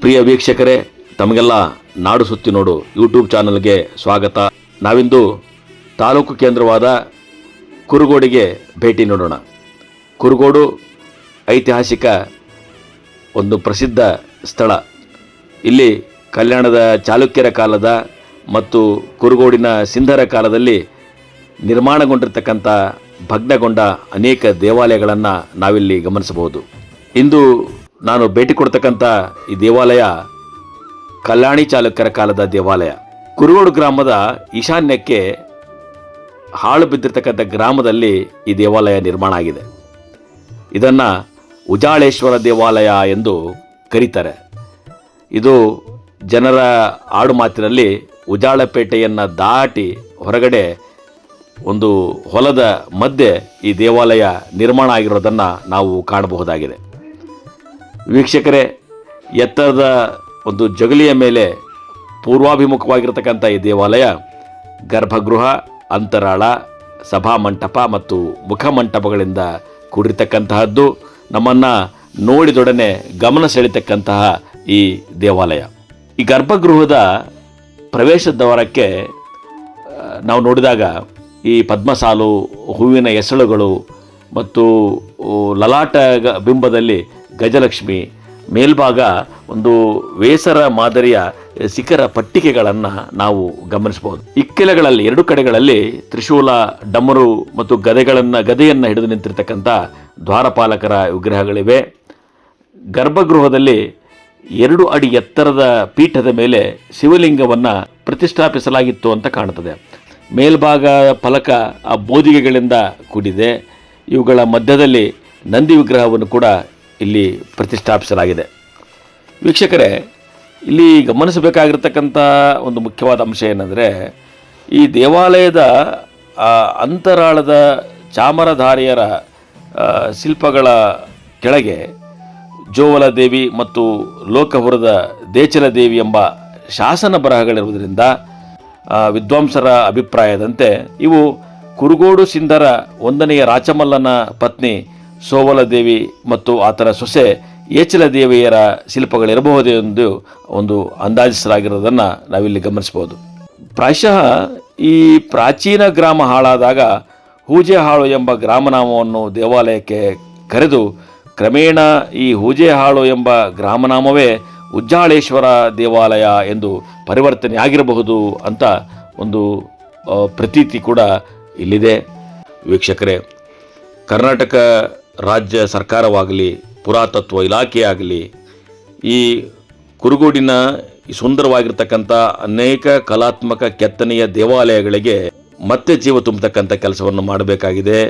ಪ್ರಿಯ ವೀಕ್ಷಕರೇ, ತಮಗೆಲ್ಲ ನಾಡು ಸುತ್ತಿ ನೋಡು ಯೂಟ್ಯೂಬ್ ಚಾನಲ್ಗೆ ಸ್ವಾಗತ. ನಾವಿಂದು ತಾಲೂಕು ಕೇಂದ್ರವಾದ ಕುರುಗೋಡಿಗೆ ಭೇಟಿ ನೀಡೋಣ. ಕುರುಗೋಡು ಐತಿಹಾಸಿಕ ಒಂದು ಪ್ರಸಿದ್ಧ ಸ್ಥಳ. ಇಲ್ಲಿ ಕಲ್ಯಾಣದ ಚಾಲುಕ್ಯರ ಕಾಲದ ಮತ್ತು ಕುರುಗೋಡಿನ ಸಿಂಧರ ಕಾಲದಲ್ಲಿ ನಿರ್ಮಾಣಗೊಂಡಿರ್ತಕ್ಕಂಥ ಭಗ್ನಗೊಂಡ ಅನೇಕ ದೇವಾಲಯಗಳನ್ನು ನಾವಿಲ್ಲಿ ಗಮನಿಸಬಹುದು. ಇಂದು ನಾನು ಭೇಟಿ ಕೊಡ್ತಕ್ಕಂಥ ಈ ದೇವಾಲಯ ಕಲ್ಯಾಣಿ ಚಾಲುಕ್ಯರ ಕಾಲದ ದೇವಾಲಯ. ಕುರುಗೋಡು ಗ್ರಾಮದ ಈಶಾನ್ಯಕ್ಕೆ ಹಾಳು ಬಿದ್ದಿರ್ತಕ್ಕಂಥ ಗ್ರಾಮದಲ್ಲಿ ಈ ದೇವಾಲಯ ನಿರ್ಮಾಣ ಆಗಿದೆ. ಇದನ್ನು ಉಜಾಳೇಶ್ವರ ದೇವಾಲಯ ಎಂದು ಕರೀತಾರೆ. ಇದು ಜನರ ಆಡು ಮಾತಿನಲ್ಲಿ ಉಜಾಳಪೇಟೆಯನ್ನು ದಾಟಿ ಹೊರಗಡೆ ಒಂದು ಹೊಲದ ಮಧ್ಯೆ ಈ ದೇವಾಲಯ ನಿರ್ಮಾಣ ಆಗಿರೋದನ್ನು ನಾವು ಕಾಣಬಹುದಾಗಿದೆ. ವೀಕ್ಷಕರೇ, ಎತ್ತರದ ಒಂದು ಜಗಲಿಯ ಮೇಲೆ ಪೂರ್ವಾಭಿಮುಖವಾಗಿರತಕ್ಕಂಥ ಈ ದೇವಾಲಯ ಗರ್ಭಗೃಹ, ಅಂತರಾಳ, ಸಭಾಮಂಟಪ ಮತ್ತು ಮುಖಮಂಟಪಗಳಿಂದ ಕೂಡಿರ್ತಕ್ಕಂತಹದ್ದು. ನಮ್ಮನ್ನು ನೋಡಿದೊಡನೆ ಗಮನ ಸೆಳೀತಕ್ಕಂತಹ ಈ ದೇವಾಲಯ. ಈ ಗರ್ಭಗೃಹದ ಪ್ರವೇಶ ದ್ವಾರಕ್ಕೆ ನಾವು ನೋಡಿದಾಗ ಈ ಪದ್ಮಸಾಲು, ಹೂವಿನ ಎಸಳುಗಳು ಮತ್ತು ಲಲಾಟ ಬಿಂಬದಲ್ಲಿ ಗಜಲಕ್ಷ್ಮಿ, ಮೇಲ್ಭಾಗ ಒಂದು ವೇಸರ ಮಾದರಿಯ ಶಿಖರ ಪಟ್ಟಿಕೆಗಳನ್ನು ನಾವು ಗಮನಿಸಬಹುದು. ಇಕ್ಕೆಲಗಳಲ್ಲಿ ಎರಡು ಕಡೆಗಳಲ್ಲಿ ತ್ರಿಶೂಲ, ಡಮರು ಮತ್ತು ಗದೆಯನ್ನು ಹಿಡಿದು ನಿಂತಿರ್ತಕ್ಕಂಥ ದ್ವಾರಪಾಲಕರ ವಿಗ್ರಹಗಳಿವೆ. ಗರ್ಭಗೃಹದಲ್ಲಿ 2 ಅಡಿ ಎತ್ತರದ ಪೀಠದ ಮೇಲೆ ಶಿವಲಿಂಗವನ್ನು ಪ್ರತಿಷ್ಠಾಪಿಸಲಾಗಿತ್ತು ಅಂತ ಕಾಣುತ್ತದೆ. ಮೇಲ್ಭಾಗ ಫಲಕ ಆ ಬೋದಿಗೆಗಳಿಂದ ಕೂಡಿದೆ. ಇವುಗಳ ಮಧ್ಯದಲ್ಲಿ ನಂದಿ ವಿಗ್ರಹವನ್ನು ಕೂಡ ಇಲ್ಲಿ ಪ್ರತಿಷ್ಠಾಪಿಸಲಾಗಿದೆ. ವೀಕ್ಷಕರೇ, ಇಲ್ಲಿ ಗಮನಿಸಬೇಕಾಗಿರ್ತಕ್ಕಂಥ ಒಂದು ಮುಖ್ಯವಾದ ಅಂಶ ಏನಂದರೆ, ಈ ದೇವಾಲಯದ ಅಂತರಾಳದ ಚಾಮರಧಾರಿಯರ ಶಿಲ್ಪಗಳ ಕೆಳಗೆ ಜೋವಲ ದೇವಿ ಮತ್ತು ಲೋಕಹುರದ ದೇಚಲ ದೇವಿ ಎಂಬ ಶಾಸನ ಬರಹಗಳಿರುವುದರಿಂದ ವಿದ್ವಾಂಸರ ಅಭಿಪ್ರಾಯದಂತೆ ಇವು ಕುರುಗೋಡು ಸಿಂಧರ 1ನೆಯ ರಾಚಮಲ್ಲನ ಪತ್ನಿ ಸೋವಲ ದೇವಿ ಮತ್ತು ಆತನ ಸೊಸೆ ಏಚಲ ದೇವಿಯರ ಶಿಲ್ಪಗಳಿರಬಹುದು ಎಂದು ಒಂದು ಅಂದಾಜಿಸಲಾಗಿರೋದನ್ನು ನಾವಿಲ್ಲಿ ಗಮನಿಸಬಹುದು. ಪ್ರಾಯಶಃ ಈ ಪ್ರಾಚೀನ ಗ್ರಾಮ ಹಾಳಾದಾಗ ಹೂಜೆಹಾಳು ಎಂಬ ಗ್ರಾಮನಾಮವನ್ನು ದೇವಾಲಯಕ್ಕೆ ಕರೆದು ಕ್ರಮೇಣ ಈ ಹೂಜೆಹಾಳು ಎಂಬ ಗ್ರಾಮನಾಮವೇ ಉಜ್ಜಾಳೇಶ್ವರ ದೇವಾಲಯ ಎಂದು ಪರಿವರ್ತನೆ ಆಗಿರಬಹುದು ಅಂತ ಒಂದು ಪ್ರತೀತಿ ಕೂಡ ಇಲ್ಲಿದೆ. ವೀಕ್ಷಕರೇ, ಕರ್ನಾಟಕ ರಾಜ್ಯ ಸರ್ಕಾರವಾಗಲಿ, ಪುರಾತತ್ವ ಇಲಾಖೆಯಾಗಲಿ ಈ ಕುರುಗೋಡಿನ ಸುಂದರವಾಗಿರ್ತಕ್ಕಂಥ ಅನೇಕ ಕಲಾತ್ಮಕ ಕೆತ್ತನೆಯ ದೇವಾಲಯಗಳಿಗೆ ಮತ್ತೆ ಜೀವ ತುಂಬತಕ್ಕಂಥ ಕೆಲಸವನ್ನು ಮಾಡಬೇಕಾಗಿದೆ.